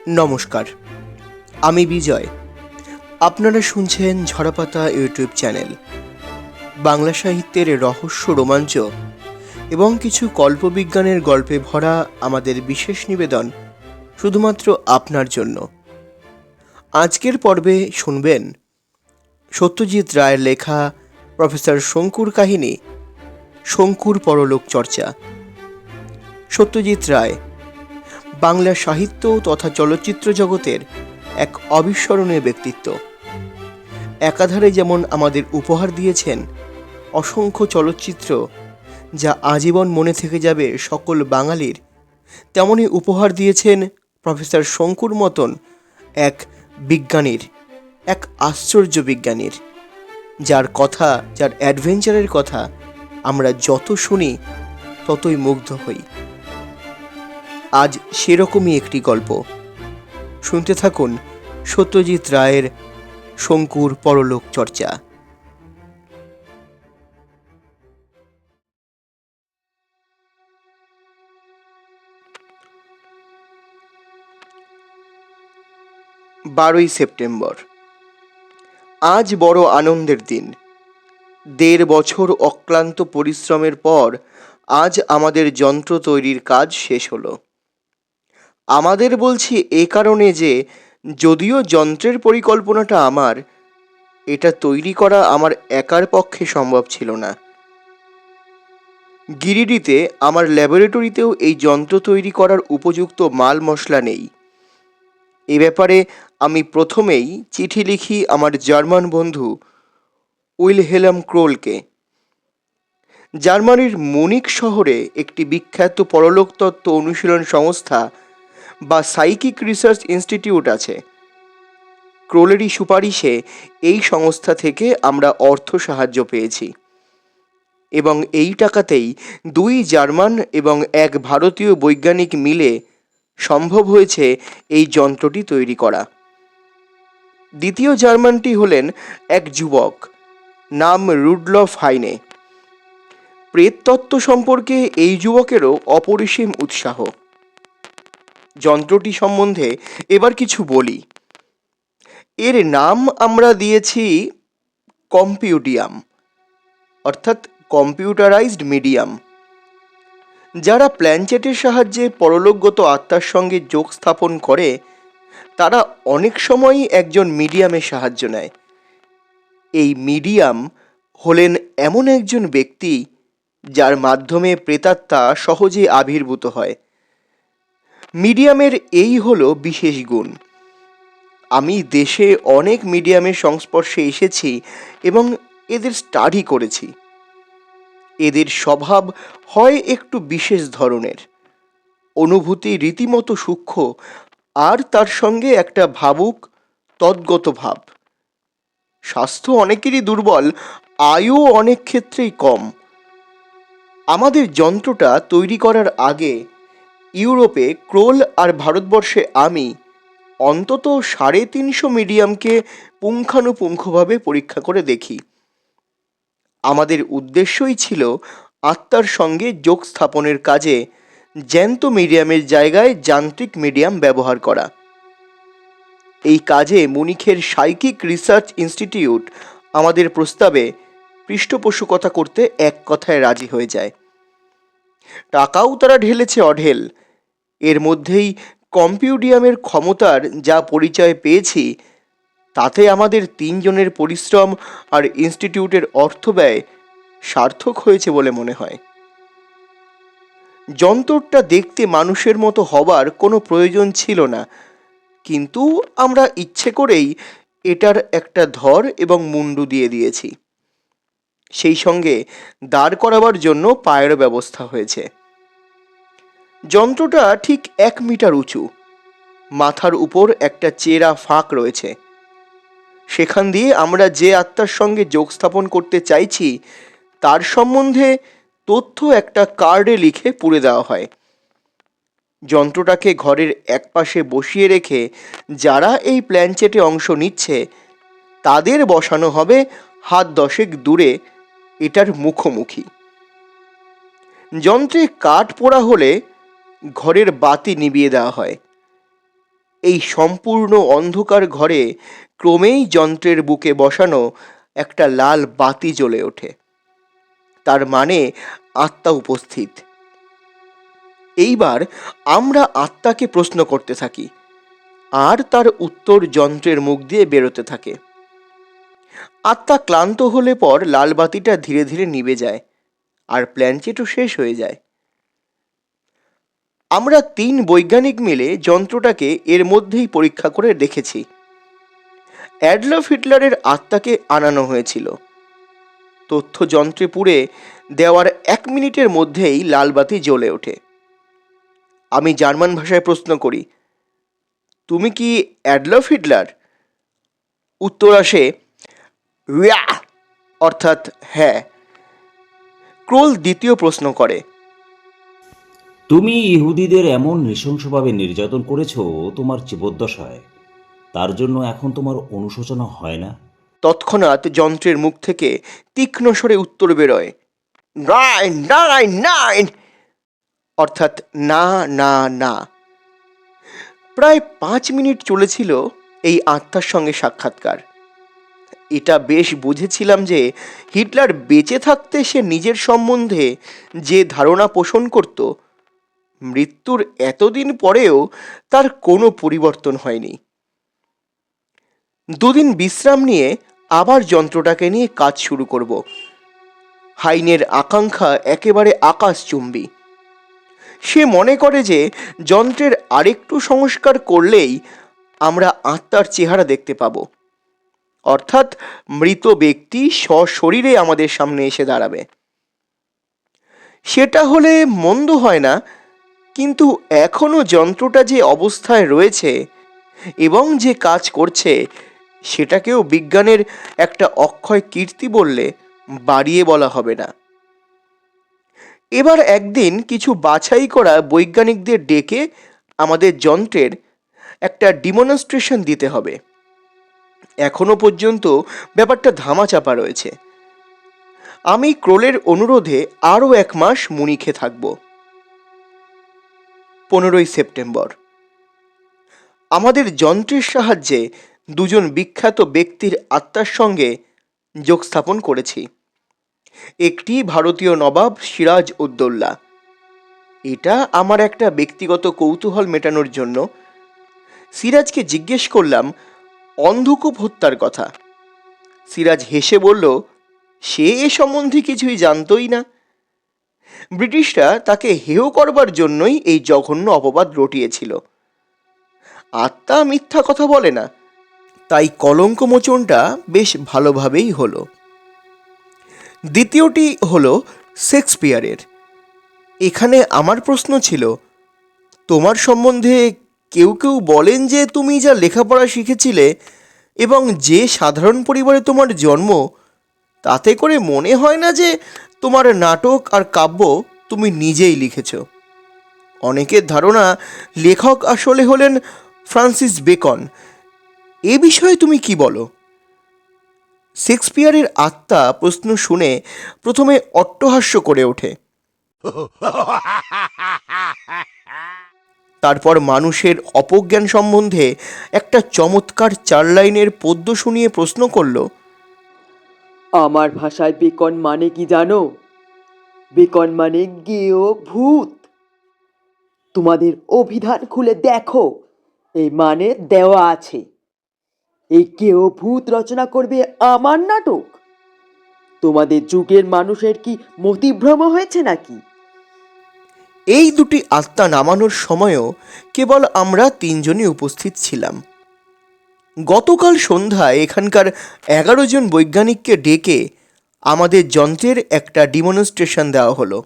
নমস্কার, আমি বিজয়। আপনারা শুনছেন ঝরাপাতা ইউটিউব চ্যানেল। বাংলা সাহিত্যের রহস্য, রোমাঞ্চ এবং কিছু কল্পবিজ্ঞানের গল্পে ভরা আমাদের বিশেষ নিবেদন শুধুমাত্র আপনার জন্য। আজকের পর্বে শুনবেন সত্যজিৎ রায়ের লেখা প্রফেসর শঙ্কুর কাহিনী শঙ্কুর পরলোক চর্চা। সত্যজিৎ রায় বাংলা সাহিত্য তথা চলচ্চিত্র জগতের এক অবিস্মরণীয় ব্যক্তিত্ব। একাধারে যেমন আমাদের উপহার দিয়েছেন অসংখ্য চলচ্চিত্র যা আজীবন মনে থেকে যাবে সকল বাঙালির, তেমনি উপহার দিয়েছেন প্রফেসর শঙ্কুর মতন এক বিজ্ঞানীর, এক আশ্চর্য বিজ্ঞানীর, যার কথা, যার অ্যাডভেঞ্চারের কথা আমরা যত শুনি ততই মুগ্ধ হই। আজ সেরকমই একটি গল্প শুনতে থাকুন, সত্যজিৎ রায়ের শঙ্কুর পরলোক চর্চা। বারোই সেপ্টেম্বর। আজ বড় আনন্দের দিন। ১.৫ বছর অক্লান্ত পরিশ্রমের পর আজ আমাদের যন্ত্র তৈরির কাজ শেষ হলো। আমাদের বলছি এ কারণে যে যদিও যন্ত্রের পরিকল্পনাটা আমার, এটা তৈরি করা আমার একার পক্ষে সম্ভব ছিল না। গিরিডিতে আমার ল্যাবরেটরিতেও এই যন্ত্র তৈরি করার উপযুক্ত মাল মশলা নেই। এ ব্যাপারে আমি প্রথমেই চিঠি লিখি আমার জার্মান বন্ধু উইলহেলম ক্রোলকে। জার্মানির মুনিক শহরে একটি বিখ্যাত পরলোকতত্ত্ব অনুশীলন সংস্থা বা সাইকিক রিসার্চ ইনস্টিটিউট আছে। ক্রোলেরই সুপারিশে এই সংস্থা থেকে আমরা অর্থ সাহায্য পেয়েছি এবং এই টাকাতেই 2 জার্মান এবং 1 ভারতীয় বৈজ্ঞানিক মিলে সম্ভব হয়েছে এই যন্ত্রটি তৈরি করা। দ্বিতীয় জার্মানটি হলেন এক যুবক, নাম রুডলফ হাইনে। প্রেততত্ত্ব সম্পর্কে এই যুবকেরও অপরিসীম উৎসাহ। যন্ত্রটি সম্বন্ধে এবার কিছু বলি। এর নাম আমরা দিয়েছি কম্পিউডিয়াম, অর্থাৎ কম্পিউটারাইজড মিডিয়াম। যারা প্ল্যানচেটের সাহায্যে পরলোকগত আত্মার সঙ্গে যোগ স্থাপন করে তারা অনেক সময়ই একজন মিডিয়ামের সাহায্য নেয়। এই মিডিয়াম হলেন এমন একজন ব্যক্তি যার মাধ্যমে প্রেতাত্মা সহজে আবির্ভূত হয়। মিডিয়ামের এই হলো বিশেষ গুণ। আমি দেশে অনেক মিডিয়ামের সংস্পর্শে এসেছি এবং এদের স্টাডি করেছি। এদের স্বভাব হয় একটু বিশেষ ধরনের, অনুভূতি রীতিমতো সূক্ষ্ম, আর তার সঙ্গে একটা ভাবুক তদ্গত ভাব। স্বাস্থ্য অনেকেরই দুর্বল, আয়ু অনেক ক্ষেত্রেই কম। আমাদের যন্ত্রটা তৈরি করার আগে ইউরোপে ক্রোল আর ভারতবর্ষে আমি অন্তত 350 মিডিয়ামকে পুঙ্খানুপুঙ্খভাবে পরীক্ষা করে দেখি। আমাদের উদ্দেশ্যই ছিল আত্মার সঙ্গে যোগ স্থাপনের কাজে জ্যান্ত মিডিয়ামের জায়গায় যান্ত্রিক মিডিয়াম ব্যবহার করা। এই কাজে মুনিখের সাইকিক রিসার্চ ইনস্টিটিউট আমাদের প্রস্তাবে পৃষ্ঠপোষকতা করতে এক কথায় রাজি হয়ে যায়। টাকাও তারা ঢেলেছে অঢেল। এর মধ্যেই কম্পিউডিয়ামের ক্ষমতার যা পরিচয় পেয়েছি তাতে আমাদের 3 জনের পরিশ্রম আর ইনস্টিটিউটের অর্থ ব্যয় সার্থক হয়েছে বলে মনে হয়। যন্ত্রটা দেখতে মানুষের মতো হবার কোনো প্রয়োজন ছিল না, কিন্তু আমরা ইচ্ছে করেই এটার একটা ধর এবং মুন্ডু দিয়ে দিয়েছি। সেই সঙ্গে দাঁড় করাবার জন্য পায়েরও ব্যবস্থা হয়েছে। যন্ত্রটা ঠিক 1 মিটার উঁচু। মাথার উপর একটা চেরা ফাঁক রয়েছে। সেখান দিয়ে আমরা যে আত্মার সঙ্গে যোগ স্থাপন করতে চাইছি তার সম্বন্ধে তথ্য একটা কার্ডে লিখে পুরে দেওয়া হয়। যন্ত্রটাকে ঘরের একপাশে বসিয়ে রেখে যারা এই প্ল্যানচেটে অংশ নিচ্ছে তাদের বসানো হবে হাত 10 দূরে এটার মুখোমুখি। যন্ত্রে কাঠ পোড়া হলে ঘরের বাতি নিভিয়ে দেওয়া হয়। এই সম্পূর্ণ অন্ধকার ঘরে ক্রমেই যন্ত্রের বুকে বসানো একটা লাল বাতি জ্বলে ওঠে। তার মানে আত্মা উপস্থিত। এইবার আমরা আত্মাকে প্রশ্ন করতে থাকি, আর তার উত্তর যন্ত্রের মুখ দিয়ে বেরোতে থাকে। আত্মা ক্লান্ত হলে পর লাল বাতিটা ধীরে ধীরে নিভে যায়, আর প্ল্যানচেটও শেষ হয়ে যায়। আমরা 3 বৈজ্ঞানিক মিলে যন্ত্রটাকে এর মধ্যেই পরীক্ষা করে দেখেছি। অ্যাডলফ হিটলারের আত্মাকে আনানো হয়েছিল। তথ্য যন্ত্রে পুড়ে দেওয়ার 1 মিনিটের মধ্যেই লাল বাতি জ্বলে ওঠে। আমি জার্মান ভাষায় প্রশ্ন করি, তুমি কি অ্যাডলফ হিটলার? উত্তর আসে ইয়া, অর্থাৎ হ্যাঁ। ক্রোল দ্বিতীয় প্রশ্ন করে, তুমি ইহুদিদের এমন নৃশংসভাবে নির্যাতন করেছো তোমার জীবদ্দশায়, তার জন্য এখন তোমার অনুশোচনা হয় না? তৎক্ষণাৎ যন্ত্রের মুখ থেকে তীক্ষ্ণ স্বরে উত্তর বেরোয়, নাইন নাইন নাইন, অর্থাৎ না না না। প্রায় 5 মিনিট চলেছিল এই আত্মার সঙ্গে সাক্ষাৎকার। এটা বেশ বুঝেছিলাম যে হিটলার বেঁচে থাকতে সে নিজের সম্বন্ধে যে ধারণা পোষণ করত, মৃত্যুর এতদিন পরেও তার কোনো পরিবর্তন হয়নি। 2 দিন বিশ্রাম নিয়ে আবার যন্ত্রটাকে নিয়ে কাজ শুরু করব। হাইনের আকাঙ্ক্ষা একেবারে আকাশচুম্বী। সে মনে করে যে যন্ত্রের আরেকটু সংস্কার করলেই আমরা আত্মার চেহারা দেখতে পাব, অর্থাৎ মৃত ব্যক্তি সশরীরে আমাদের সামনে এসে দাঁড়াবে। সেটা হলে মন্দ হয় না, কিন্তু এখনো যন্ত্রটা যে অবস্থায় রয়েছে এবং যে কাজ করছে সেটাকেও বিজ্ঞানের একটা অক্ষয় কীর্তি বললে বাড়িয়ে বলা হবে না। এবার একদিন কিছু বাছাই করা বৈজ্ঞানিকদের ডেকে আমাদের যন্ত্রের একটা ডিমনস্ট্রেশন দিতে হবে। এখনো পর্যন্ত ব্যাপারটা ধামাচাপা রয়েছে। আমি ক্রোলের অনুরোধে আরও 1 মাস মুনিখে থাকব। 15ই সেপ্টেম্বর। আমাদের যন্ত্রের সাহায্যে 2 জন বিখ্যাত ব্যক্তির আত্মার সঙ্গে যোগ স্থাপন করেছি। একটি ভারতীয় নবাব সিরাজ উদ্দৌলা। এটা আমার একটা ব্যক্তিগত কৌতূহল মেটানোর জন্য সিরাজকে জিজ্ঞেস করলাম অন্ধকূপ হত্যার কথা। সিরাজ হেসে বলল, সে এ সম্বন্ধে কিছুই জানতই না। ব্রিটিশরা তাকে হেয় করবার জন্যই এই জঘন্য অপবাদ রটিয়েছিল। আত্মা মিথ্যা কথা বলে না, তাই কলঙ্ক মোচনটা বেশ ভালোভাবেই হলো। দ্বিতীয়টি হলো শেক্সপিয়ারের। এখানে আমার প্রশ্ন ছিল, তোমার সম্বন্ধে কেউ কেউ বলেন যে তুমি যা লেখাপড়া শিখেছিলে এবং যে সাধারণ পরিবারে তোমার জন্ম, তাতে করে মনে হয় না যে তোমার নাটক আর কাব্য তুমি নিজেই লিখেছ। অনেকের ধারণা লেখক আসলে হলেন ফ্রান্সিস বেকন। এ বিষয়ে তুমি কি বলো? শেক্সপিয়ারের আত্মা প্রশ্ন শুনে প্রথমে অট্টহাস্য করে ওঠে, তারপর মানুষের অপজ্ঞান সম্বন্ধে একটা চমৎকার 4 লাইনের পদ্য শুনিয়ে প্রশ্ন করল, আমার ভাষায় বেকন মানে কি জানো? বেকন মানে গেও ভূত। তোমাদের অভিধান খুলে দেখো, এই মানে দেওয়া আছে। এই গেও ভূত রচনা করবে আমার নাটক? তোমাদের যুগের মানুষের কি মতিভ্রম হয়েছে নাকি? এই 2টি আত্মা নামানোর সময়ও কেবল আমরা 3 জনই উপস্থিত ছিলাম। গতকাল সন্ধ্যায় এখানকার 11 জন বৈজ্ঞানিককে ডেকে আমাদের যন্ত্রের একটা ডিমনস্ট্রেশন দেওয়া হলো।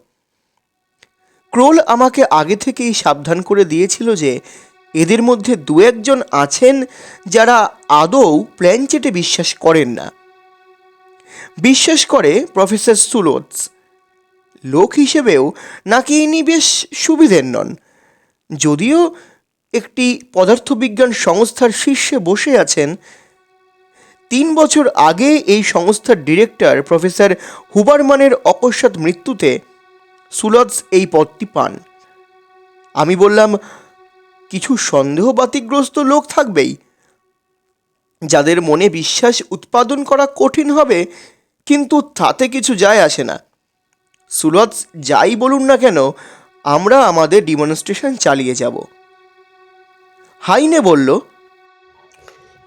ক্রোল আমাকে আগে থেকেই সাবধান করে দিয়েছিল যে এদের মধ্যে 2-1 জন আছেন যারা আদৌ প্ল্যানচেটে বিশ্বাস করেন না। বিশ্বাস করে প্রফেসর সুলোৎস। লোক হিসেবেও নাকি ইনি বেশ সুবিধের নন, যদিও একটি পদার্থবিজ্ঞান সংস্থার শীর্ষে বসে আছেন। 3 বছর আগে এই সংস্থার ডিরেক্টর প্রফেসর হুবারম্যানের অকস্মাৎ মৃত্যুতে সুলৎস এই পদটি পান। আমি বললাম, কিছু সন্দেহবাতিগ্রস্ত লোক থাকবেই, যাদের মনে বিশ্বাস উৎপাদন করা কঠিন হবে, কিন্তু তাতে কিছু যায় আসে না। সুলজ যাই বলুন না কেন, আমরা আমাদের ডিমনস্ট্রেশন চালিয়ে যাব। হাইনে বলল,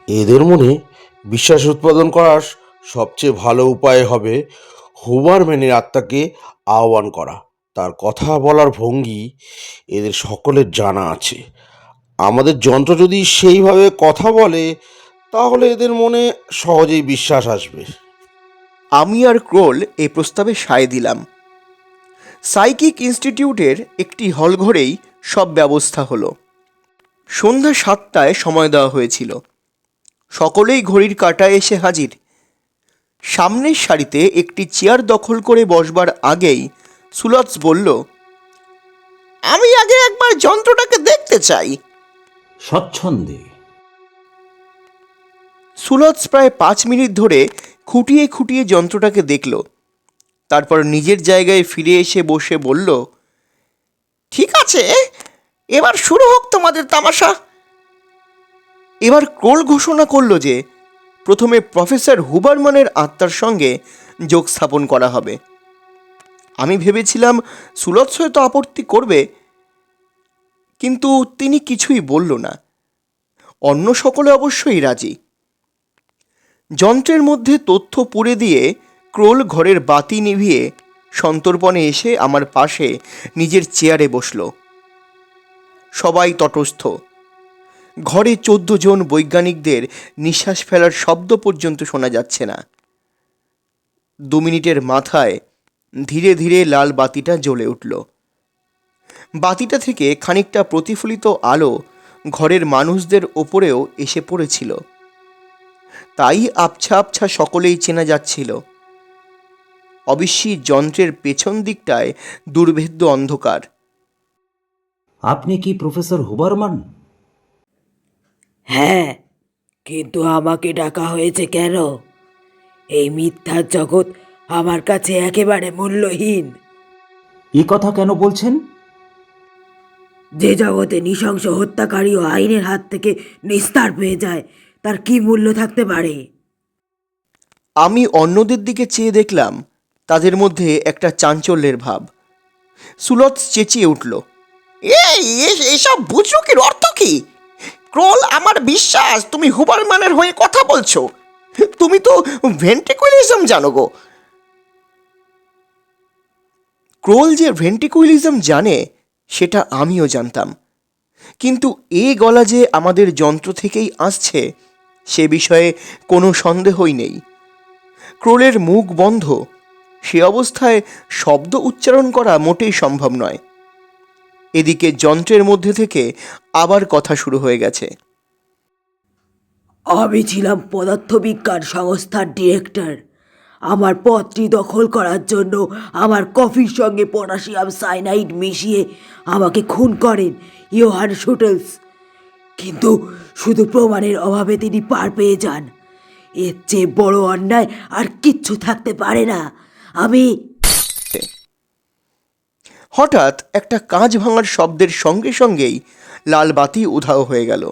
এদের মনে বিশ্বাস উৎপাদন করার সবচেয়ে ভালো উপায় হবে হুবারম্যানের আত্মাকে আহ্বান করা। তার কথা বলার ভঙ্গি এদের সকলের জানা আছে। আমাদের যন্ত্র যদি সেইভাবে কথা বলে তাহলে এদের মনে সহজেই বিশ্বাস আসবে। আমি আর ক্রোল এই প্রস্তাবে সায় দিলাম। সাইকিক ইনস্টিটিউটের একটি হলঘরেই সব ব্যবস্থা হলো। সন্ধ্যা 7টায় সময় দেওয়া হয়েছিল। সকলেই ঘড়ির কাঁটায় এসে হাজির। সামনের সারিতে একটি চেয়ার দখল করে বসবার আগেই সুলজ বলল, আমি আগে একবার যন্ত্রটাকে দেখতে চাই। স্বচ্ছন্দে। সুলজ প্রায় 5 মিনিট ধরে খুঁটিয়ে খুঁটিয়ে যন্ত্রটাকে দেখল। তারপর নিজের জায়গায় ফিরে এসে বসে বলল, ঠিক আছে, এবার শুরু হোক তোমাদের তামাশা। এবার ক্রোল ঘোষণা করলো যে প্রথমে প্রফেসর হুবারম্যানের আত্মার সঙ্গে যোগ স্থাপন করা হবে। আমি ভেবেছিলাম সুলজ হয়তো আপত্তি করবে, কিন্তু তিনি কিছুই বলল না। অন্য সকলে অবশ্যই রাজি। যন্ত্রের মধ্যে তথ্য পুরে দিয়ে ক্রোল ঘরের বাতি নিভিয়ে সন্তর্পণে এসে আমার পাশে নিজের চেয়ারে বসল। সবাই তটস্থ। ঘরে 14 জন বৈজ্ঞানিকদের নিঃশ্বাস ফেলার শব্দ পর্যন্ত শোনা যাচ্ছে না। 2 মিনিটের মাথায় ধীরে ধীরে লাল বাতিটা জ্বলে উঠল। বাতিটা থেকে খানিকটা প্রতিফলিত আলো ঘরের মানুষদের ওপরেও এসে পড়েছিল। তাই আবছা আবছা সকলেই চেনা যাচ্ছিল। অবশ্যই যন্ত্রের পেছন দিকটায় দুর্ভেদ্য অন্ধকার। আপনি কি প্রফেসর হুবারম্যান? হ্যাঁ, কিন্তু আমাকে ডাকা হয়েছে কেন? এই মিথ্যার জগৎ আমার কাছে একেবারে মূল্যহীন। এ কথা কেন বলছেন? যে জগতে নৃশংস হত্যাকারী ও আইনের হাত থেকে নিস্তার পেয়ে যায়, তার কি মূল্য থাকতে পারে? আমি অন্যদের দিকে চেয়ে দেখলাম তাদের মধ্যে একটা চাঞ্চল্যের ভাব। সুলজ চেঁচিয়ে উঠল, এসব বুজরুকের অর্থ কি? ক্রোল, আমার বিশ্বাস তুমি হুবারম্যানের হয়ে কথা বলছো। তুমি তো ভেন্ট্রিকুইলিজম জানো গো। ক্রোল যে ভেন্ট্রিকুইলিজম জানে সেটা আমিও জানতাম, কিন্তু এ গলা যে আমাদের যন্ত্র থেকেই আসছে সে বিষয়ে কোনো সন্দেহই নেই। ক্রোলের মুখ বন্ধ, সে অবস্থায় শব্দ উচ্চারণ করা মোটেই সম্ভব নয়। এদিকে যন্ত্রের মধ্যে থেকে আবার কথা শুরু হয়ে গেছে। আমি ছিলাম পদার্থবিজ্ঞান সংস্থার ডিরেক্টর। আমার পদটি দখল করার জন্য আমার কফির সঙ্গে পটাশিয়াম সাইনাইড মিশিয়ে আমাকে খুন করেন ইয়োহান শুটেলস। কিন্তু শুধু প্রমাণের অভাবে তিনি পার পেয়ে যান। এর চেয়ে বড় অন্যায় আর কিচ্ছু থাকতে পারে না। আমি হঠাৎ একটা কাঁচ ভাঙার শব্দের সঙ্গে সঙ্গেই লাল বাতি উধাও হয়ে গেল।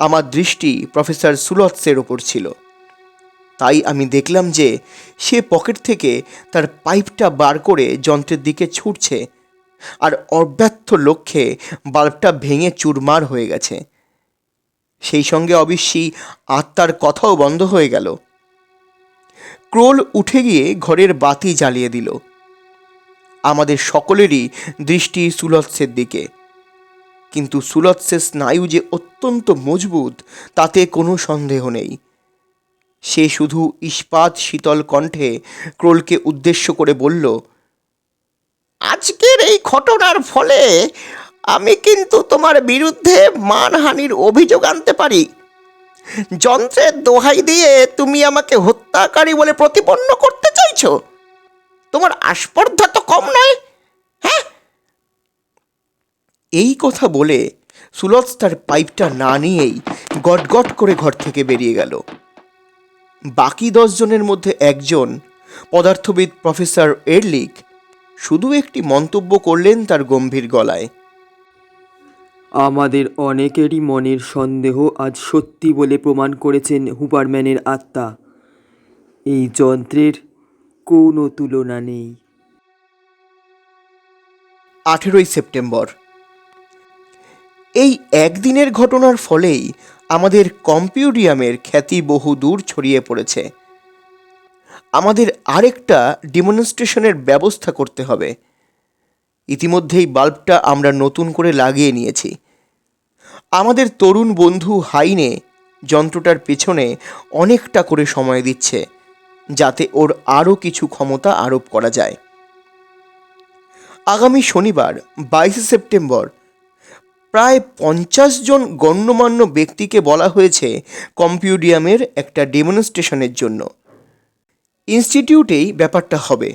আমার দৃষ্টি প্রফেসর সুলৎসের ওপর ছিল। তাই আমি দেখলাম যে সে পকেট থেকে তার পাইপটা বার করে যন্ত্রের দিকে ছুটছে, আর অব্যর্থ লক্ষ্যে বাল্বটা ভেঙে চুরমার হয়ে গেছে। সেই সঙ্গে অবশ্যই আত্মার কথাও বন্ধ হয়ে গেল। ক্রোল উঠে গিয়ে ঘরের বাতি জ্বালিয়ে দিল। আমাদের সকলেরই দৃষ্টি সুলৎসের দিকে, কিন্তু সুলৎসের স্নায়ু যে অত্যন্ত মজবুত তাতে কোনো সন্দেহ নেই। সে শুধু ইস্পাত শীতল কণ্ঠে ক্রোলকে উদ্দেশ্য করে বলল, আজকের এই ঘটনার ফলে আমি কিন্তু তোমার বিরুদ্ধে মানহানির অভিযোগ আনতে পারি। যন্ত্রের দোহাই দিয়ে তুমি আমাকে হত্যাকারী বলে প্রতিপন্ন করতে চাইছো? তোমার আস্পর্ধা তো কম নয়, হ্যাঁ? এই কথা বলে সুলজ তার পাইপটা না নিয়েই গটগট করে ঘর থেকে বেরিয়ে গেল। বাকি 10 জনের মধ্যে একজন, পদার্থবিদ প্রফেসর এরলিক, শুধু একটি মন্তব্য করলেন তার গম্ভীর গলায়, আমাদের অনেকেরই মনের সন্দেহ আজ সত্যি বলে প্রমাণ করেছেন হুবারম্যানের আত্মা। এই যন্ত্রের কোনো তুলনা নেই। 18 সেপ্টেম্বর। এই একদিনের ঘটনার ফলেই আমাদের কম্পিউডিয়ামের খ্যাতি বহু দূর ছড়িয়ে পড়েছে। আমাদের আরেকটা ডেমনস্ট্রেশনের ব্যবস্থা করতে হবে। ইতিমধ্যেই বাল্বটা আমরা নতুন করে লাগিয়ে নিয়েছি। আমাদের তরুণ বন্ধু হাইনে যন্ত্রটার পেছনে অনেকটা করে সময় দিচ্ছে, যাতে ওর আরও কিছু ক্ষমতা আরোপ করা যায়। আগামী শনিবার 22 সেপ্টেম্বর প্রায় 50 জন গণ্যমান্য ব্যক্তিকে বলা হয়েছে কম্পিউডিয়ামের একটা ডেমনস্ট্রেশনের জন্য। ইনস্টিটিউটেই ব্যাপারটা হবে।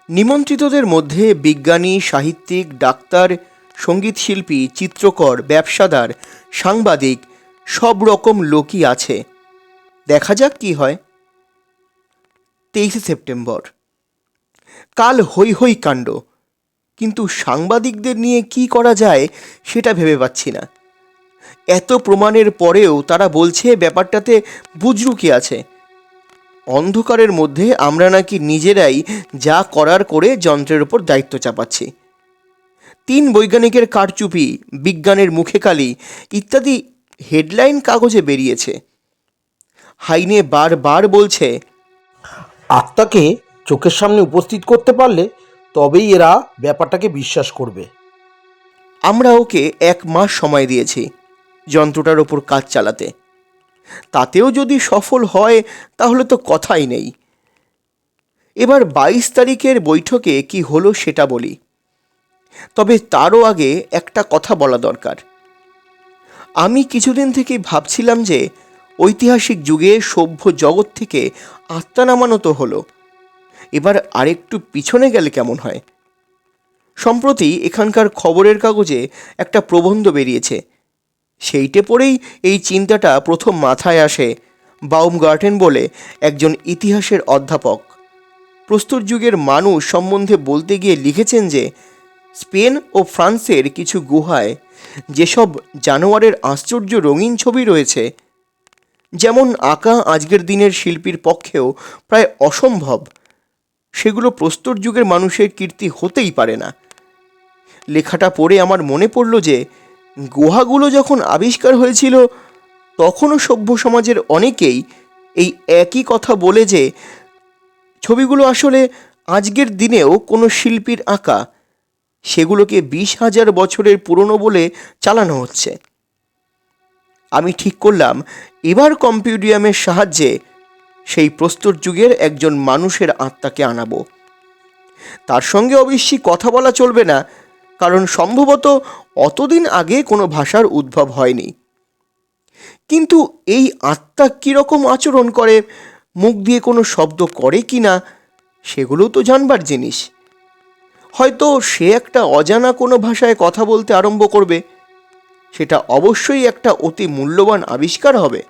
নিমন্ত্রিতদের মধ্যে বিজ্ঞানী, সাহিত্যিক, ডাক্তার, সঙ্গীতশিল্পী, চিত্রকর, ব্যবসাদার, সাংবাদিক সব রকম লোকই আছে। দেখা যাক কি হয়। 23 সেপ্টেম্বর। কাল হই হই কাণ্ড, কিন্তু সাংবাদিকদের নিয়ে কি করা যায় সেটা ভেবে পাচ্ছি না। এত প্রমাণের পরেও তারা বলছে ব্যাপারটাতে বুজরুকি আছে। অন্ধকারের মধ্যে আমরা নাকি নিজেরাই যা করার করে যন্ত্রের ওপর দায়িত্ব চাপাচ্ছি। 3 বৈজ্ঞানিকের কারচুপি, বিজ্ঞানের মুখে কালি ইত্যাদি হেডলাইন কাগজে বেরিয়েছে। হাইনে বারবার বলছে, আত্মাকে চোখের সামনে উপস্থিত করতে পারলে তবেই এরা ব্যাপারটাকে বিশ্বাস করবে। আমরা ওকে 1 মাস সময় দিয়েছি যন্ত্রটার ওপর কাজ চালাতে। তাতেও যদি সফল হয় তাহলে তো কথাই নেই। এবার 22 তারিখের বৈঠকে কি হলো সেটা বলি। তবে তারও আগে একটা কথা বলা দরকার। আমি কিছুদিন থেকেই ভাবছিলাম যে ঐতিহাসিক যুগে সভ্য জগৎ থেকে আত্মা নামানো তো হলো, এবার আরেকটু পিছনে গেলে কেমন হয়। সম্প্রতি এখানকার খবরের কাগজে একটা প্রবন্ধ বেরিয়েছে। সেইটে পড়েই এই চিন্তাটা প্রথম মাথায় আসে। বাউমগার্টেন বলে একজন ইতিহাসের অধ্যাপক প্রস্তর যুগের মানুষ সম্বন্ধে বলতে গিয়ে লিখেছেন যে স্পেন ও ফ্রান্সের কিছু গুহায় যেসব জানোয়ারের আশ্চর্য রঙিন ছবি রয়েছে, যেমন আঁকা আজকের দিনের শিল্পীর পক্ষেও প্রায় অসম্ভব, সেগুলো প্রস্তর যুগের মানুষের কীর্তি হতেই পারে না। লেখাটা পড়ে আমার মনে পড়ল যে গুহাগুলো যখন আবিষ্কার হয়েছিল তখনও সভ্য সমাজের অনেকেই এই একই কথা বলে যে ছবিগুলো আসলে আজকের দিনেও কোনো শিল্পীর আঁকা, সেগুলোকে 20,000 বছরের পুরনো বলে চালানো হচ্ছে। আমি ঠিক করলাম এবার কম্পিউডিয়ামের সাহায্যে সেই প্রস্তর যুগের একজন মানুষের আত্মাকে আনাবো। তার সঙ্গে অবশ্যই কথা বলা চলবে না, কারণ সম্ভবত অতদিন আগে কোনো ভাষার উদ্ভব হয়নি। কিন্তু এই আত্মা কীরকম আচরণ করে, মুখ দিয়ে কোনো শব্দ করে কি না, সেগুলো তো জানবার জিনিস। হয়তো সে একটা অজানা কোনো ভাষায় কথা বলতে আরম্ভ করবে। সেটা অবশ্যই একটা অতি মূল্যবান আবিষ্কার হবে।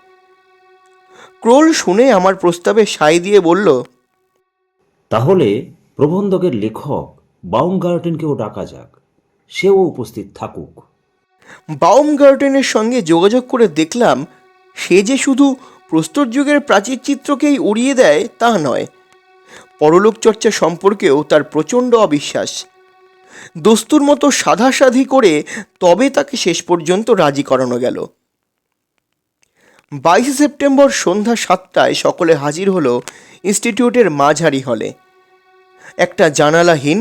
ক্রোল শুনে আমার প্রস্তাবে সায় দিয়ে বলল, তাহলে প্রবন্ধকের লেখক বাউমগার্টেনকেও ডাকা যাক, সেও উপস্থিত থাকুক। বাউমগার্টেনের সঙ্গে যোগাযোগ করে দেখলাম সে যে শুধু প্রস্তর যুগের প্রাচীর চিত্রকেই উড়িয়ে দেয় তা নয়, পরলোক চর্চা সম্পর্কেও তার প্রচণ্ড অবিশ্বাস। দস্তুর মতো সাধাসাধি করে তবে তাকে শেষ পর্যন্ত রাজি করানো গেল। 22 সেপ্টেম্বর সন্ধ্যা 7টায় সকলে হাজির হলো ইনস্টিটিউটের মাঝারি হলে। একটা জানালাহীন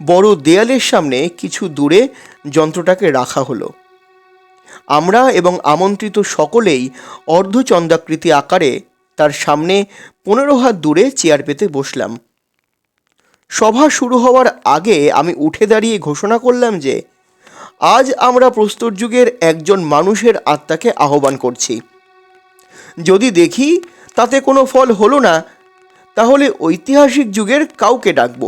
বড় দেয়ালের সামনে কিছু দূরে যন্ত্রটাকে রাখা হলো। আমরা এবং আমন্ত্রিত সকলেই অর্ধচন্দ্রাকৃতি আকারে তার সামনে 15 হাত দূরে চেয়ার পেতে বসলাম। সভা শুরু হওয়ার আগে আমি উঠে দাঁড়িয়ে ঘোষণা করলাম যে আজ আমরা প্রস্তর যুগের একজন মানুষের আত্মাকে আহ্বান করছি। যদি দেখি তাতে কোনো ফল হলো না, তাহলে ঐতিহাসিক যুগের কাউকে ডাকব।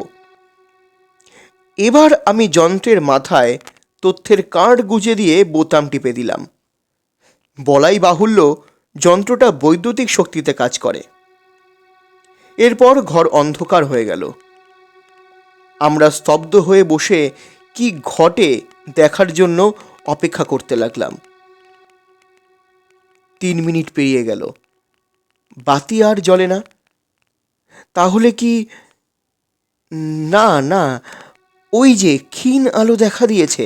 এবার আমি যন্ত্রের মাথায় তথ্যের কার্ড গুজে দিয়ে বোতাম টিপে দিলাম। বলাই বাহুল্য, যন্ত্রটা বৈদ্যুতিক শক্তিতে কাজ করে। এরপর ঘর অন্ধকার হয়ে গেল। আমরা স্তব্ধ হয়ে বসে কি ঘটে দেখার জন্য অপেক্ষা করতে লাগলাম। 3 মিনিট পেরিয়ে গেল, বাতি আর জ্বলে না। তাহলে কি? না না, ওই যে ক্ষীণ আলো দেখা দিয়েছে।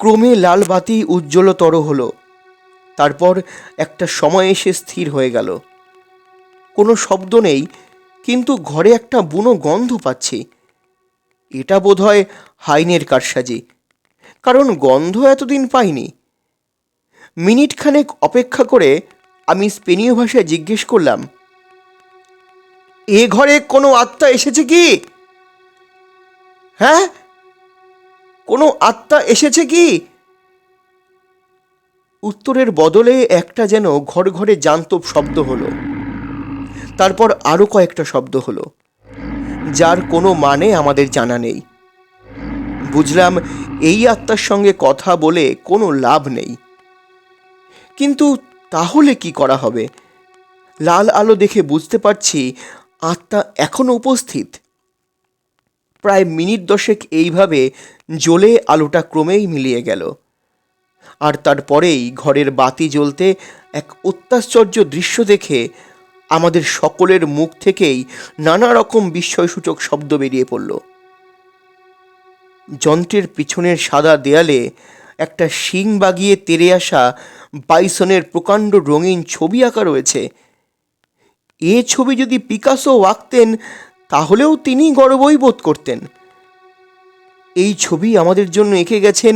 ক্রমে লাল বাতি উজ্জ্বলতর হলো, তারপর একটা সময় এসে স্থির হয়ে গেল। কোনো শব্দ নেই, কিন্তু ঘরে একটা বুনো গন্ধ পাচ্ছি। এটা বোধহয় হাইনের কারসাজি, কারণ গন্ধ এতদিন পাইনি। মিনিট খানেক অপেক্ষা করে আমি স্পেনীয় ভাষায় জিজ্ঞেস করলাম, এ ঘরে কোনো আত্মা এসেছে কি? হ্যাঁ, কোনো আত্মা এসেছে কি? উত্তরের বদলে একটা যেন ঘরে ঘরে জান্তব শব্দ হলো। তারপর আরও কয়েকটা শব্দ হলো, যার কোনো মানে আমাদের জানা নেই। বুঝলাম এই আত্মার সঙ্গে কথা বলে কোনো লাভ নেই। কিন্তু তাহলে কি করা হবে? লাল আলো দেখে বুঝতে পারছি আত্মা এখনো উপস্থিত। প্রায় মিনিট 10 এইভাবে জ্বলে আলোটা ক্রমেই মিলিয়ে গেল, আর তারপরেই ঘরের বাতি জ্বলতে এক অত্যাশ্চর্য দৃশ্য দেখে আমাদের সকলের মুখ থেকেই নানা রকম বিস্ময়সূচক শব্দ বেরিয়ে পড়ল। যন্ত্রের পিছনের সাদা দেয়ালে একটা শিং বাগিয়ে তেড়ে আসা বাইসনের প্রকাণ্ড রঙিন ছবি আঁকা রয়েছে। এ ছবি যদি পিকাসো আঁকতেন তাহলেও তিনি গর্বই বোধ করতেন। এই ছবি আমাদের জন্য এঁকে গেছেন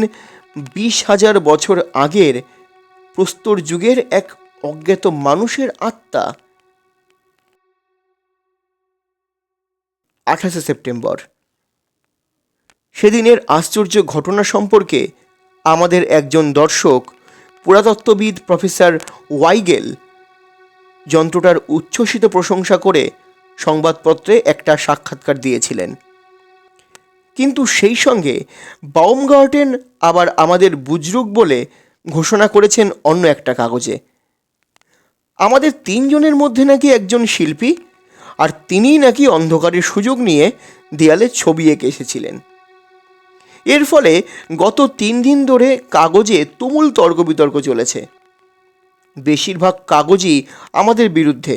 20,000 বছর আগের প্রস্তর যুগের এক অজ্ঞাত মানুষের আত্মা। 28 সেপ্টেম্বর। সেদিনের আশ্চর্য ঘটনা সম্পর্কে আমাদের একজন দর্শক, পুরাতত্ত্ববিদ প্রফেসর ওয়াইগেল, যন্ত্রটার উচ্ছ্বসিত প্রশংসা করে সংবাদপত্রে একটা সাক্ষাৎকার দিয়েছিলেন। কিন্তু সেই সঙ্গে বাউমগার্টেন আবার আমাদের বুজরুক বলে ঘোষণা করেছেন অন্য একটা কাগজে। আমাদের 3 জনের মধ্যে নাকি একজন শিল্পী, আর তিনিই নাকি অন্ধকারের সুযোগ নিয়ে দেয়ালে ছবি এঁকে এসেছিলেন। এর ফলে গত 3 দিন ধরে কাগজে তুমুল তর্ক বিতর্ক চলেছে। বেশিরভাগ কাগজই আমাদের বিরুদ্ধে।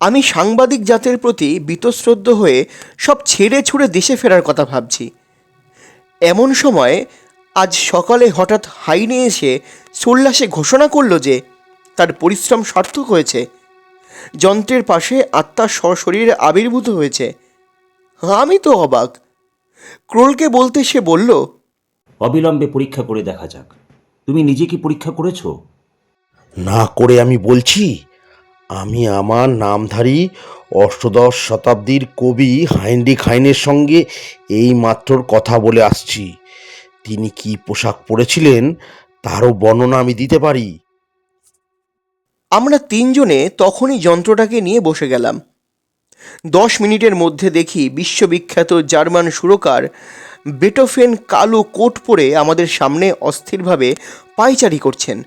আমি সাংবাদিক জাতের প্রতি বীতশ্রদ্ধ হয়ে সব ছেড়ে ছুড়ে দেশে ফেরার কথা ভাবছি। এমন সময় আজ সকালে হঠাৎ হাইনে এসে সোল্লাসে ঘোষণা করল যে তার পরিশ্রম সার্থক হয়েছে, যন্ত্রের পাশে আত্মা সশরীরে আবির্ভূত হয়েছে। আমি তো অবাক। ক্রোলকে বলতে সে বলল, অবিলম্বে পরীক্ষা করে দেখা যাক। তুমি নিজে কি পরীক্ষা করেছো? না করে আমি বলছি, আমি আমার নামধারী অষ্টাদশ শতাব্দীর কবি হাইনরিখ হাইনের সঙ্গে এই মাত্র কথা বলে আসছি। তিনি কি পোশাক পরেছিলেন তারও বর্ণনা আমি দিতে পারি। আমরা 3 জনে তখনই যন্ত্রটাকে নিয়ে বসে গেলাম। 10 মিনিটের মধ্যে দেখি বিশ্ববিখ্যাত জার্মান সুরকার বেটোফেন কালো কোট পরে আমাদের সামনে অস্থিরভাবে পায়চারি করছেন।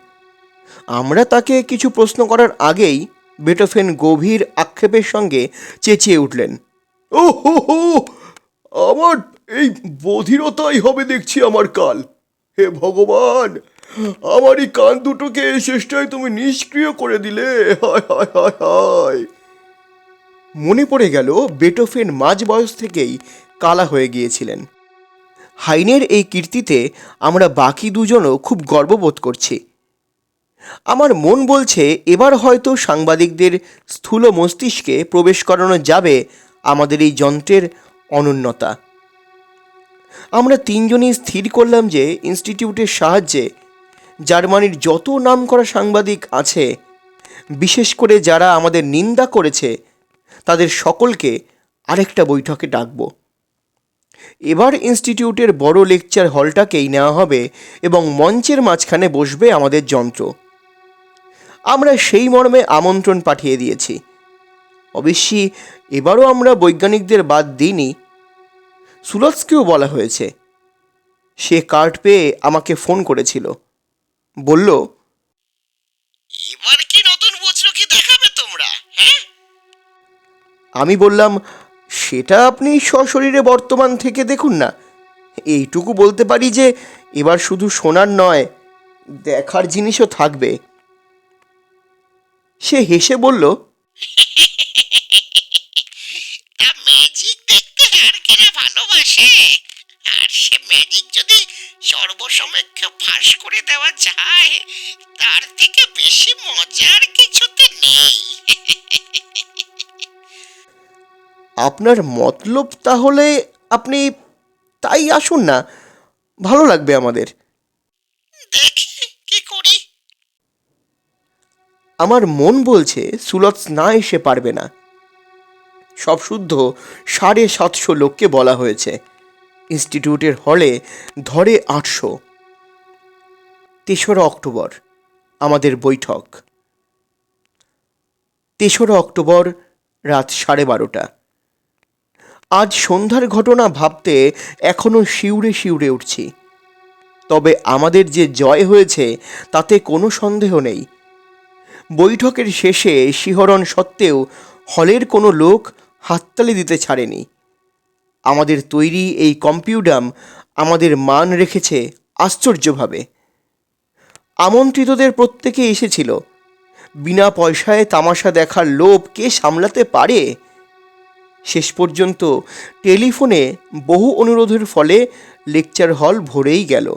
আমরা তাকে কিছু প্রশ্ন করার আগেই বেটোফেন গভীর আক্ষেপের সঙ্গে চেঁচিয়ে উঠলেন, ও হো হো, আমার এই বধিরতাই হবে দেখছি আমার কাল। হে ভগবান, আমার এই কান দুটোকে শেষটায় তুমি নিষ্ক্রিয় করে দিলে। হায় হায় হায় হায়। মনে পড়ে গেল বেটোফেন মাঝ বয়স থেকেই কালা হয়ে গিয়েছিলেন। হাইনের এই কীর্তিতে আমরা বাকি 2 জনও খুব গর্ববোধ করছি। আমার মন বলছে এবার হয়তো সাংবাদিকদের স্থূল মস্তিষ্কে প্রবেশ করানো যাবে আমাদের এই যন্ত্রের অনন্যতা। আমরা 3 জনই স্থির করলাম যে ইনস্টিটিউটের সাহায্যে জার্মানির যত নামকরা সাংবাদিক আছে, বিশেষ করে যারা আমাদের নিন্দা করেছে, তাদের সকলকে আরেকটা বৈঠকে ডাকব। এবার ইনস্টিটিউটের বড় লেকচার হলটাকেই নেওয়া হবে এবং মঞ্চের মাঝখানে বসবে আমাদের যন্ত্র। আমরা সেই মর্মে আমন্ত্রণ পাঠিয়ে দিয়েছি। অবশ্যই এবারও আমরা বৈজ্ঞানিকদের বাদ দিইনি, সুলৎসকেও বলা হয়েছে। সে কার্ড পেয়ে আমাকে ফোন করেছিল, বলল, এবার কি নতুন বুজরুকি দেখাবে তোমরা? হ্যাঁ, আমি বললাম, সেটা আপনি সশরীরে বর্তমান থেকে দেখুন না। এইটুকু বলতে পারি যে এবার শুধু শোনার নয়, দেখার জিনিসও থাকবে। সে হেসে বলল, ম্যাজিক দেখতে আর কেনা ভালোবাসে, আর সে ম্যাজিক যদি সর্বসমক্ষে ফাঁস করে দেওয়া যায়, তার থেকে বেশি মজার কিছুতে নেই। আপনার মতলব তাহলে আপনি তাই আসুন না, ভালো লাগবে আমাদের। দেখি কি করি। আমার মন বলছে সুলৎস না এসে পারবে না। সব শুদ্ধ 750 লোককে বলা হয়েছে। ইনস্টিটিউটের হলে ধরে 800। 3রা অক্টোবর আমাদের বৈঠক। 3রা অক্টোবর রাত 12:30। আজ সন্ধ্যার ঘটনা ভাবতে এখনো শিউরে শিউরে উঠছি। তবে আমাদের যে জয় হয়েছে তাতে কোনো সন্দেহ নেই। বৈঠকের শেষে শিহরণ সত্ত্বেও হলের কোনো লোক হাততালি দিতে ছাড়েনি। আমাদের তৈরি এই কম্পিউটার আমাদের মান রেখেছে আশ্চর্যভাবে। আমন্ত্রিতদের প্রত্যেকে এসেছিল। বিনা পয়সায় তামাশা দেখার লোভ কে সামলাতে পারে? শেষ পর্যন্ত টেলিফোনে বহু অনুরোধের ফলে লেকচার হল ভরেই গেল।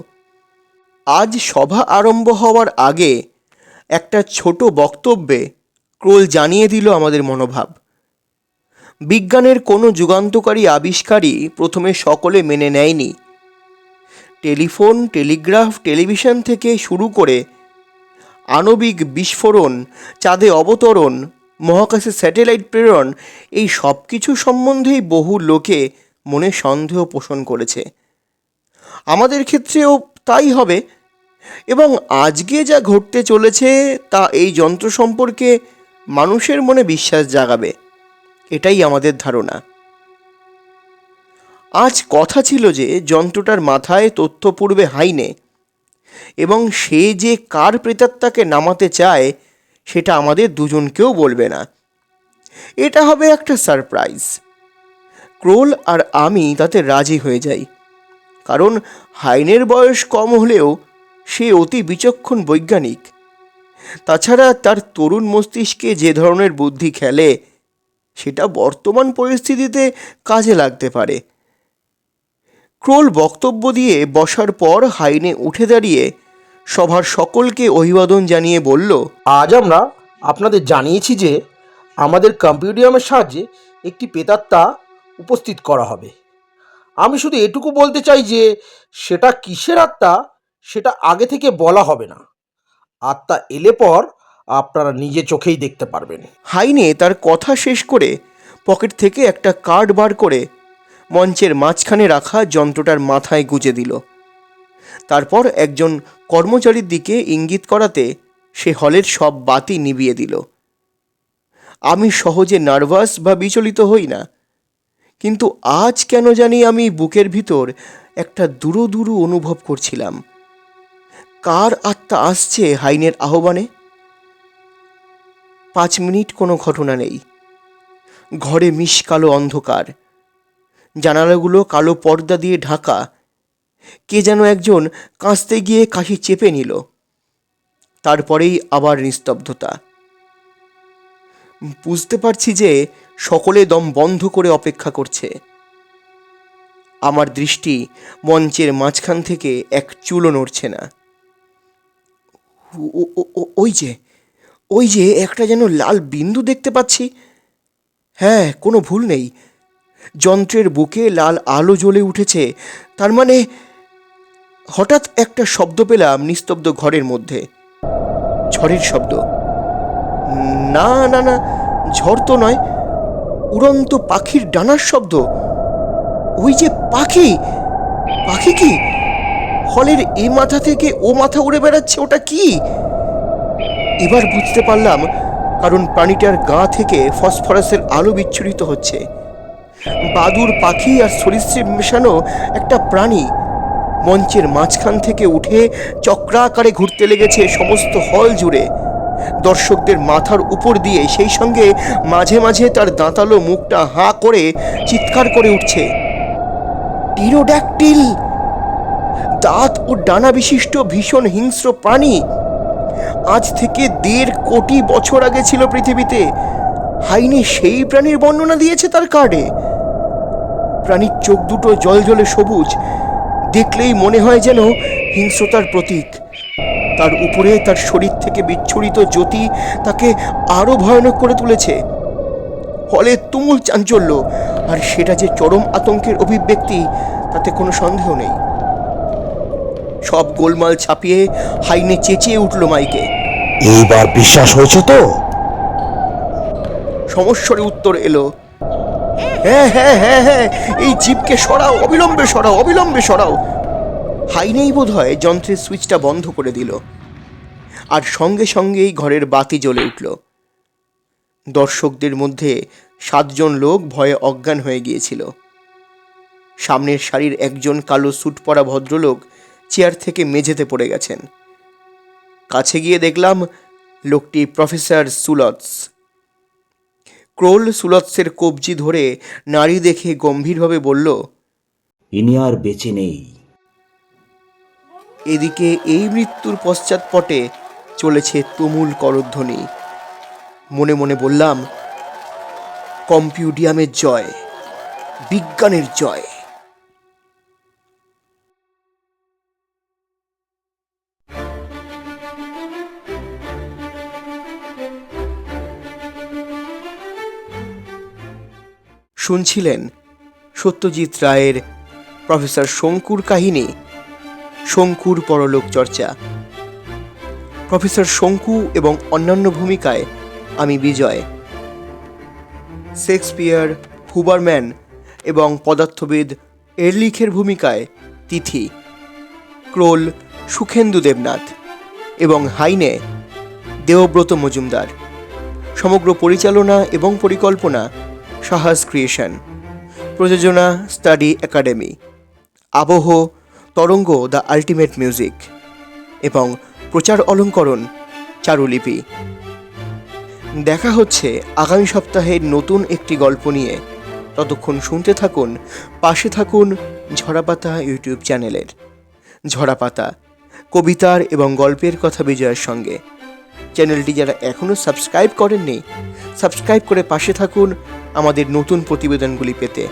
আজ সভা আরম্ভ হওয়ার আগে একটা ছোট বক্তব্যে ক্রোল জানিয়ে দিল আমাদের মনোভাব। বিজ্ঞানের কোনো যুগান্তকারী আবিষ্কারই প্রথমে সকলে মেনে নেয়নি। টেলিফোন, টেলিগ্রাফ, টেলিভিশন থেকে শুরু করে আণবিক বিস্ফোরণ, চাঁদে অবতরণ, মহাকাশে স্যাটেলাইট প্রেরণ, এই সব কিছু সম্বন্ধেই বহু লোকে মনে সন্দেহ পোষণ করেছে। আমাদের ক্ষেত্রেও তাই হবে। এবং আজকে যা ঘটতে চলেছে তা এই যন্ত্র সম্পর্কে মানুষের মনে বিশ্বাস জাগাবে, এটাই আমাদের ধারণা। আজ কথা ছিল যে যন্ত্রটার মাথায় তথ্য পূর্বে হাইনে, এবং সে যে কার প্রেতাত্মাকে নামাতে চায় সেটা আমাদের দুজনকেও বলবে না। এটা হবে একটা সারপ্রাইজ। ক্রোল আর আমি তাতে রাজি হয়ে যাই, কারণ হাইনের বয়স কম হলেও সে অতি বিচক্ষণ বৈজ্ঞানিক। তাছাড়া তার তরুণ মস্তিষ্কে যে ধরনের বুদ্ধি খেলে সেটা বর্তমান পরিস্থিতিতে কাজে লাগতে পারে। ক্রোল বক্তব্য দিয়ে বসার পর হাইনে উঠে দাঁড়িয়ে সভার সকলকে অভিবাদন জানিয়ে বলল, আজ আমরা আপনাদের জানিয়েছি যে আমাদের কম্পিউটারের সাহায্যে একটি প্রেতাত্মা উপস্থিত করা হবে। আমি শুধু এটুকু বলতে চাই যে সেটা কিসের আত্মা সেটা আগে থেকে বলা হবে না। আত্মা এলে পর আপনারা নিজে চোখেই দেখতে পারবেন। হাইনে তার কথা শেষ করে পকেট থেকে একটা কার্ড বার করে মঞ্চের মাঝখানে রাখা যন্ত্রটার মাথায় গুঁজে দিল। তারপর একজন কর্মচারীর দিকে ইঙ্গিত করাতে সে হলের সব বাতি নিভিয়ে দিল। আমি সহজে নার্ভাস বা বিচলিত হই না, কিন্তু আজ কেন জানি আমি বুকের ভিতর একটা দুরু দুরু অনুভব করছিলাম। কার আত্মা আসছে হাইনের আহ্বানে? 5 মিনিট কোনো ঘটনা নেই। ঘরে মিশকালো অন্ধকার, জানালাগুলো কালো পর্দা দিয়ে ঢাকা। কে যেন একজন কাঁচতে গিয়ে কাশি চেপে নিল। তারপরেই আবার নিস্তব্ধতা। বুঝতে পারছি যে সকলে দম বন্ধ করে অপেক্ষা করছে। আমার দৃষ্টি মঞ্চের মাঝখান থেকে এক চুলও নড়ছে না। ওই যে একটা যেন লাল বিন্দু দেখতে পাচ্ছি। হ্যাঁ, কোনো ভুল নেই। যন্ত্রের বুকে লাল আলো জ্বলে উঠেছে। তার মানে হঠাৎ একটা শব্দ পেলাম নিস্তব্ধ ঘরের মধ্যে। ঝড়ের শব্দ। না না না, ঝড় তো নয়, উড়ন্ত পাখির ডানার শব্দ। ওই যে পাখি! পাখি কি হলের এ মাথা থেকে ও মাথা উড়ে বেড়াচ্ছে? ওটা কি? এবার বুঝতে পারলাম, কারণ প্রাণীটার গা থেকে ফসফরাসের আলো বিচ্ছুরিত হচ্ছে। বাদুর পাখি আর সরীসৃপ মেশানো একটা প্রাণী মঞ্চের মাঝখান থেকে উঠে চক্রাকারে ঘুরতে লেগেছে সমস্ত হল জুড়ে, দর্শকদের মাথার উপর দিয়ে। সেই সঙ্গে মাঝে মাঝে তার দাঁতালো মুখটা হাঁ করে চিৎকার করে উঠছে, টিরোড্যাকটিল! দাঁত ও ডানা বিশিষ্ট ভীষণ হিংস্র প্রাণী। আজ থেকে 1.5 কোটি বছর আগে ছিল পৃথিবীতে। হাইনে সেই প্রাণীর বর্ণনা দিয়েছে তার কার্ডে। প্রাণীর চোখ দুটো জলজলে সবুজ, দেখলেই মনে হয় যেন হিংস্রতার প্রতীক। তার উপরে তার শরীর থেকে বিচ্ছুরিত জ্যোতি তাকে আরো ভয়ানক করে তুলেছে। ফলে তুমুল চাঞ্চল্য, আর সেটা যে চরম আতঙ্কের অভিব্যক্তি তাতে কোনো সন্দেহ নেই। সব গোলমাল ছাপিয়ে হাইনে চেঁচিয়ে উঠল মাইকে। এইবার বিশ্বাস হয়েছে তো? সমস্বরে উত্তর এলো, হ্যাঁ হ্যাঁ হ্যাঁ হ্যাঁ, এই জিপকে সরাও, অবিলম্বে সরাও, অবিলম্বে সরাও। হাইনেই বোধ হয় যন্ত্রের সুইচটা বন্ধ করে দিল, আর সঙ্গে সঙ্গেই ঘরের বাতি জ্বলে উঠল। দর্শকদের মধ্যে 7 জন লোক ভয়ে অজ্ঞান হয়ে গিয়েছিল। সামনের সারির একজন কালো স্যুট পরা ভদ্রলোক চেয়ার থেকে মেঝেতে পড়ে গেছেন। কাছে গিয়ে দেখলাম লোকটি প্রফেসর সুলৎস। ক্রোল সুলৎসের কবজি ধরে নাড়ি দেখে গম্ভীরভাবে বলল, ইনি আর বেঁচে নেই। এদিকে এই মৃত্যুর পশ্চাৎপটে চলেছে তুমুল করধ্বনি। মনে মনে বললাম, কম্পিউডিয়ামের জয়, বিজ্ঞানের জয়। শুনছিলেন সত্যজিৎ রায়ের প্রফেসর শঙ্কুর কাহিনী, শঙ্কুর পরলোক চর্চা। প্রফেসর শঙ্কু এবং অন্যান্য ভূমিকায় আমি বিজয়। শেক্সপিয়ার, হুবারম্যান এবং পদার্থবিদ এরলিখের ভূমিকায় তিথি। ক্রোল সুখেন্দু দেবনাথ এবং হাইনে দেবব্রত মজুমদার। সমগ্র পরিচালনা এবং পরিকল্পনা সাহাস ক্রিয়েশন। প্রযোজনা স্টাডি একাডেমি। আবহ তরঙ্গ দ্য আল্টিমেট মিউজিক এবং প্রচার অলঙ্করণ চারুলিপি। দেখা হচ্ছে আগামী সপ্তাহে নতুন একটি গল্প নিয়ে। ততক্ষণ শুনতে থাকুন, পাশে থাকুন ঝরাপাতা ইউটিউব চ্যানেলের। ঝরাপাতা, কবিতার এবং গল্পের কথা বিজয়ের সঙ্গে। চ্যানেলটি যারা এখনও সাবস্ক্রাইব করেননি, সাবস্ক্রাইব করে পাশে থাকুন আমাদের নতুন প্রতিবেদনগুলি পেতে।